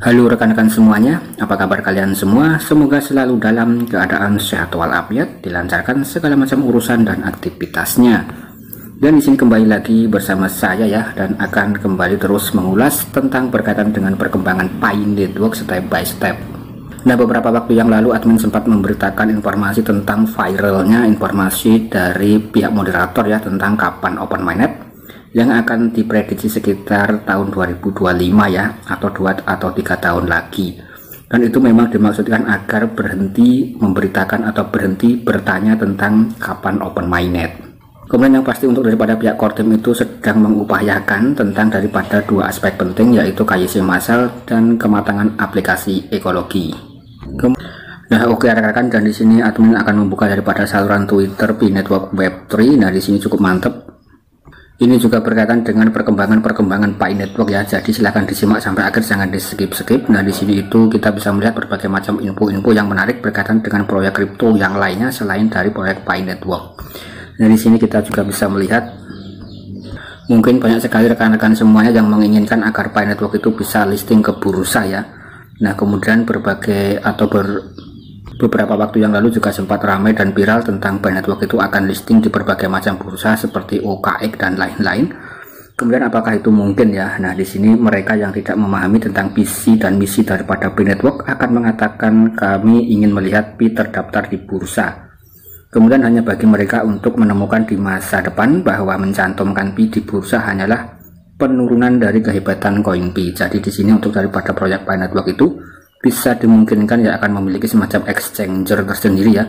Halo rekan-rekan semuanya, apa kabar kalian semua? Semoga selalu dalam keadaan sehat walafiat, dilancarkan segala macam urusan dan aktivitasnya. Dan di sini kembali lagi bersama saya ya, dan akan kembali terus mengulas tentang berkaitan dengan perkembangan Pi Network step by step. Nah, beberapa waktu yang lalu admin sempat memberitakan informasi tentang viralnya informasi dari pihak moderator ya tentang kapan open mainnet yang akan diprediksi sekitar tahun 2025 ya, atau 2 atau 3 tahun lagi. Dan itu memang dimaksudkan agar berhenti memberitakan atau berhenti bertanya tentang kapan open mainnet. Kemudian yang pasti untuk daripada pihak core team itu sedang mengupayakan tentang daripada dua aspek penting, yaitu KYC massal dan kematangan aplikasi ekologi. Nah, oke rekan-rekan, dan di sini admin akan membuka daripada saluran Twitter Pi Network Web3. Nah, di sini cukup mantep. Ini juga berkaitan dengan perkembangan Pi Network ya. Jadi silahkan disimak sampai akhir, jangan di skip. Nah, di sini itu kita bisa melihat berbagai macam info-info yang menarik berkaitan dengan proyek kripto yang lainnya selain dari proyek Pi Network. Nah, di sini kita juga bisa melihat mungkin banyak sekali rekan-rekan semuanya yang menginginkan agar Pi Network itu bisa listing ke bursa ya. Nah, kemudian beberapa waktu yang lalu juga sempat ramai dan viral tentang Pi Network itu akan listing di berbagai macam bursa seperti OKX dan lain-lain. Kemudian apakah itu mungkin ya? Nah, di sini mereka yang tidak memahami tentang visi dan misi daripada Pi Network akan mengatakan kami ingin melihat Pi terdaftar di bursa. Kemudian hanya bagi mereka untuk menemukan di masa depan bahwa mencantumkan Pi di bursa hanyalah penurunan dari kehebatan koin Pi. Jadi di sini untuk daripada proyek Pi Network itu bisa dimungkinkan ya akan memiliki semacam exchanger tersendiri ya.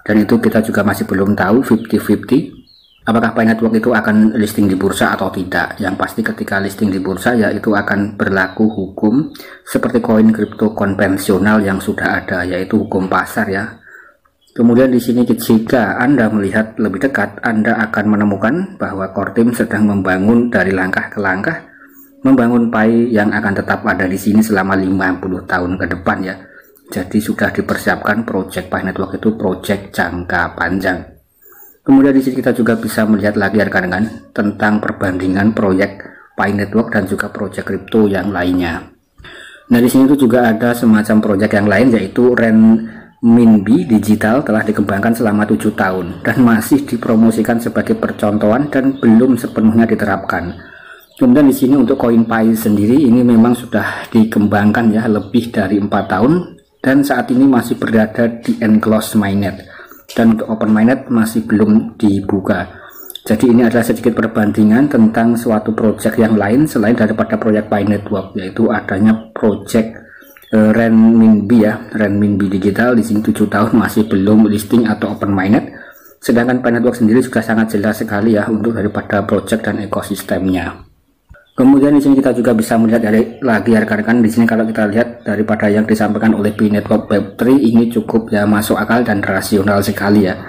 Dan itu kita juga masih belum tahu 50-50 apakah Pi Network itu akan listing di bursa atau tidak. Yang pasti ketika listing di bursa ya itu akan berlaku hukum seperti koin kripto konvensional yang sudah ada, yaitu hukum pasar ya. Kemudian di sini jika Anda melihat lebih dekat, Anda akan menemukan bahwa core team sedang membangun dari langkah ke langkah membangun Pi yang akan tetap ada di sini selama 50 tahun ke depan ya. Jadi sudah dipersiapkan project Pi Network itu project jangka panjang. Kemudian di sini kita juga bisa melihat lagi rekan-rekan tentang perbandingan proyek Pi Network dan juga project kripto yang lainnya. Nah, di sini itu juga ada semacam project yang lain, yaitu Renminbi Digital telah dikembangkan selama 7 tahun dan masih dipromosikan sebagai percontohan dan belum sepenuhnya diterapkan. Kemudian di sini untuk koin Pi sendiri ini memang sudah dikembangkan ya lebih dari 4 tahun dan saat ini masih berada di enclosed mainnet, dan untuk open mainnet masih belum dibuka. Jadi ini adalah sedikit perbandingan tentang suatu project yang lain selain daripada proyek Pi Network, yaitu adanya project Renminbi ya, Renminbi Digital. Di sini 7 tahun masih belum listing atau open mainnet. Sedangkan Pi Network sendiri juga sangat jelas sekali ya untuk daripada project dan ekosistemnya. Kemudian di sini kita juga bisa melihat lagi rekan-rekan, di sini kalau kita lihat daripada yang disampaikan oleh Pi Network Web3 ini cukup ya masuk akal dan rasional sekali ya.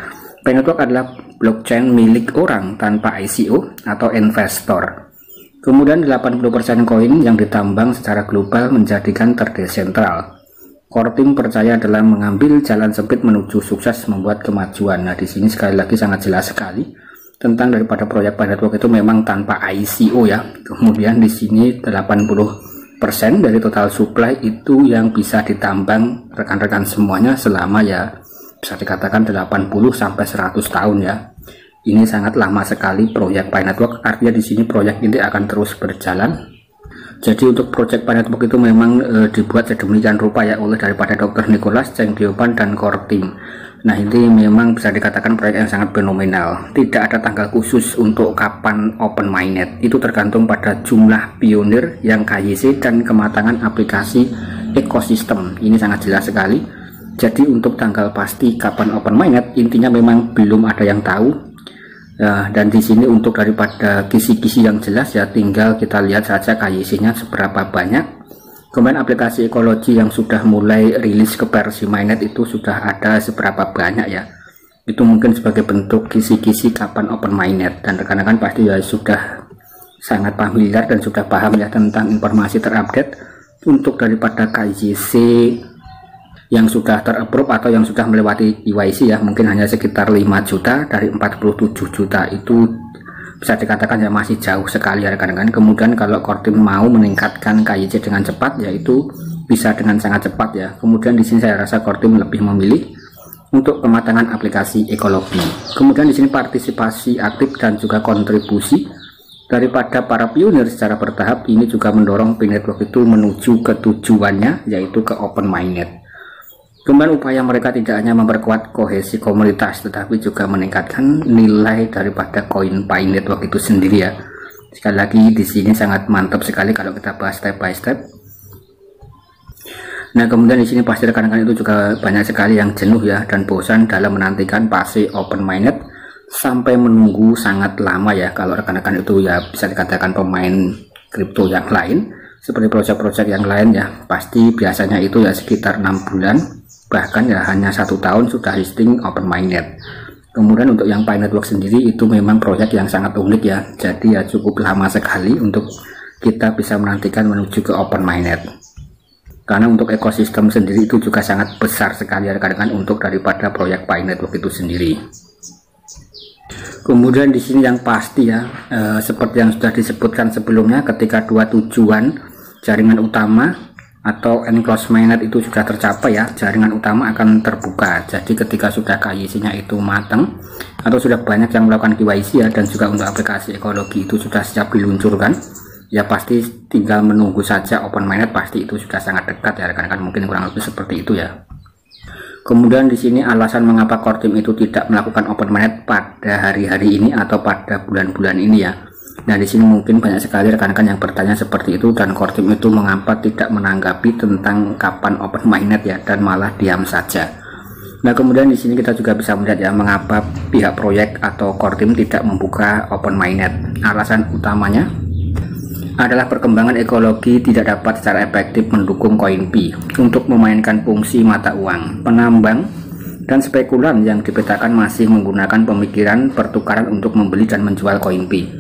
Pi Network adalah blockchain milik orang tanpa ICO atau investor. Kemudian 80% koin yang ditambang secara global menjadikan terdesentral. Core team percaya dalam mengambil jalan sempit menuju sukses membuat kemajuan. Nah, di sini sekali lagi sangat jelas sekali tentang daripada proyek Pi Network itu memang tanpa ICO ya. Kemudian di sini 80% dari total supply itu yang bisa ditambang rekan-rekan semuanya selama ya bisa dikatakan 80 sampai 100 tahun ya. Ini sangat lama sekali proyek Pi Network, artinya di sini proyek ini akan terus berjalan. Jadi untuk proyek Pi Network itu memang dibuat sedemikian rupa ya oleh daripada Dr. Nicholas, Cheng Diopan dan core team. Nah, ini memang bisa dikatakan proyek yang sangat fenomenal. Tidak ada tanggal khusus untuk kapan open mainnet. Itu tergantung pada jumlah pionir yang KYC dan kematangan aplikasi ekosistem. Ini sangat jelas sekali. Jadi untuk tanggal pasti kapan open mainnet intinya memang belum ada yang tahu. Dan di sini untuk daripada kisi-kisi yang jelas ya tinggal kita lihat saja KYC-nya seberapa banyak. Kemudian aplikasi ekologi yang sudah mulai rilis ke versi mainnet itu sudah ada seberapa banyak ya. Itu mungkin sebagai bentuk kisi-kisi kapan open mainnet, dan rekan-rekan pasti ya sudah sangat familiar dan sudah paham ya tentang informasi terupdate untuk daripada KYC yang sudah terapprove atau yang sudah melewati KYC ya. Mungkin hanya sekitar 5 juta dari 47 juta, itu bisa dikatakan ya masih jauh sekali ya rekan-rekan. Kemudian kalau core team mau meningkatkan KYC dengan cepat, yaitu bisa dengan sangat cepat ya. Kemudian di sini saya rasa core team lebih memilih untuk pematangan aplikasi ekologi. Kemudian di sini partisipasi aktif dan juga kontribusi daripada para pionir secara bertahap ini juga mendorong P-Network itu menuju ke tujuannya, yaitu ke open mainnet. Kemudian upaya mereka tidak hanya memperkuat kohesi komunitas, tetapi juga meningkatkan nilai daripada koin P-Network itu sendiri ya. Sekali lagi di sini sangat mantap sekali kalau kita bahas step by step. Nah, kemudian di sini pasti rekan-rekan itu juga banyak sekali yang jenuh ya dan bosan dalam menantikan fase open mainnet sampai menunggu sangat lama ya. Kalau rekan-rekan itu ya bisa dikatakan pemain kripto yang lain seperti proyek-proyek yang lain ya, pasti biasanya itu ya sekitar 6 bulan, bahkan ya hanya 1 tahun sudah listing open mainnet. Kemudian untuk yang P-Network sendiri itu memang proyek yang sangat unik ya, jadi ya cukup lama sekali untuk kita bisa menantikan menuju ke open mainnet. Karena untuk ekosistem sendiri itu juga sangat besar sekali rekan-rekan untuk daripada proyek P-Network itu sendiri. Kemudian di sini yang pasti ya, seperti yang sudah disebutkan sebelumnya, ketika dua tujuan jaringan utama atau enclosed mainnet itu sudah tercapai ya, jaringan utama akan terbuka. Jadi ketika sudah KYC-nya itu matang atau sudah banyak yang melakukan KYC ya, dan juga untuk aplikasi ekologi itu sudah siap diluncurkan, ya pasti tinggal menunggu saja open mainnet, pasti itu sudah sangat dekat ya rekan-rekan, mungkin kurang lebih seperti itu ya. Kemudian di sini alasan mengapa core team itu tidak melakukan open mainnet pada hari-hari ini atau pada bulan-bulan ini ya. Nah, di sini mungkin banyak sekali rekan-rekan yang bertanya seperti itu, dan core team itu mengapa tidak menanggapi tentang kapan open mainnet ya, dan malah diam saja. Nah, kemudian di sini kita juga bisa melihat ya mengapa pihak proyek atau core team tidak membuka open mainnet. Alasan utamanya adalah perkembangan ekologi tidak dapat secara efektif mendukung koin P untuk memainkan fungsi mata uang. Penambang dan spekulan yang dipetakan masih menggunakan pemikiran pertukaran untuk membeli dan menjual koin P.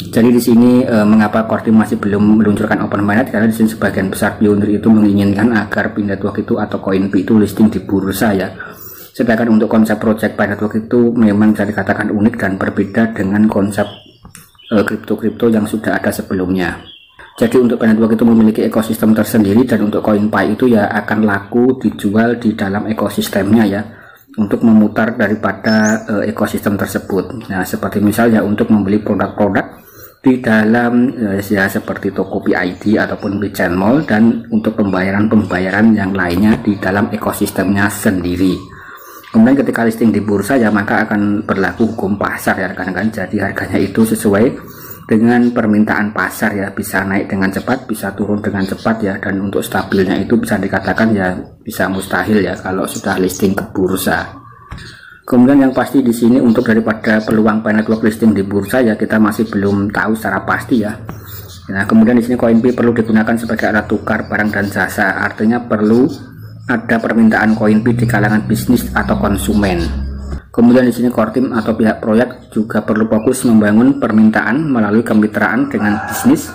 Jadi di sini mengapa core team masih belum meluncurkan open mainnet, karena di sini sebagian besar pionir itu menginginkan agar P-Network itu atau koin P itu listing di bursa ya. Sedangkan untuk konsep project P-Network itu memang bisa dikatakan unik dan berbeda dengan konsep kripto-kripto yang sudah ada sebelumnya. Jadi untuk P-Network itu memiliki ekosistem tersendiri, dan untuk koin Pi itu ya akan laku dijual di dalam ekosistemnya ya, untuk memutar daripada ekosistem tersebut. Nah, seperti misalnya untuk membeli produk-produk di dalam ya seperti Tokopedia ID ataupun WeChat Mall, dan untuk pembayaran-pembayaran yang lainnya di dalam ekosistemnya sendiri. Kemudian ketika listing di bursa ya maka akan berlaku hukum pasar ya rekan-rekan. Jadi harganya itu sesuai dengan permintaan pasar ya, bisa naik dengan cepat, bisa turun dengan cepat ya, dan untuk stabilnya itu bisa dikatakan ya bisa mustahil ya kalau sudah listing ke bursa. Kemudian yang pasti di sini untuk daripada peluang P-Network listing di bursa ya kita masih belum tahu secara pasti ya. Nah, kemudian di sini koin P perlu digunakan sebagai alat tukar barang dan jasa, artinya perlu ada permintaan koin P di kalangan bisnis atau konsumen. Kemudian di sini core team atau pihak proyek juga perlu fokus membangun permintaan melalui kemitraan dengan bisnis,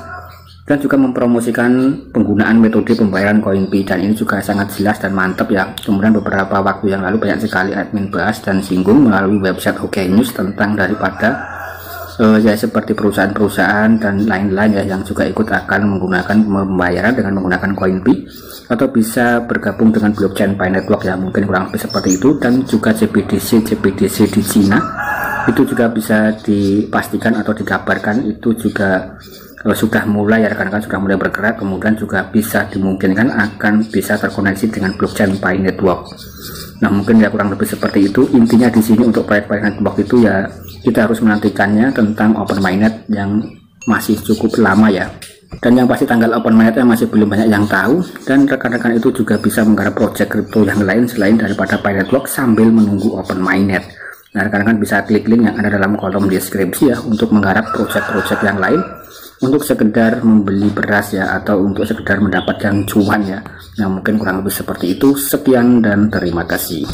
dan juga mempromosikan penggunaan metode pembayaran koin P, dan ini juga sangat jelas dan mantap ya. Kemudian beberapa waktu yang lalu banyak sekali admin bahas dan singgung melalui website OK News tentang daripada ya seperti perusahaan-perusahaan dan lain-lain ya yang juga ikut akan menggunakan pembayaran dengan menggunakan koin P atau bisa bergabung dengan blockchain P-Network ya, mungkin kurang lebih seperti itu. Dan juga CBDC di Cina itu juga bisa dipastikan atau dikabarkan itu juga sudah mulai ya rekan-rekan, sudah mulai bergerak. Kemudian juga bisa dimungkinkan akan bisa terkoneksi dengan blockchain P-Network. Nah, mungkin ya kurang lebih seperti itu intinya di sini untuk proyek P-Network itu ya, kita harus menantikannya tentang open mainnet yang masih cukup lama ya. Dan yang pasti tanggal open mainnetnya masih belum banyak yang tahu, dan rekan-rekan itu juga bisa menggarap project kripto yang lain selain daripada P-Network sambil menunggu open mainnet. Nah, rekan-rekan bisa klik link yang ada dalam kolom deskripsi ya untuk menggarap project-project yang lain, untuk sekedar membeli beras ya, atau untuk sekedar mendapatkan cuan ya. Nah, mungkin kurang lebih seperti itu. Sekian dan terima kasih.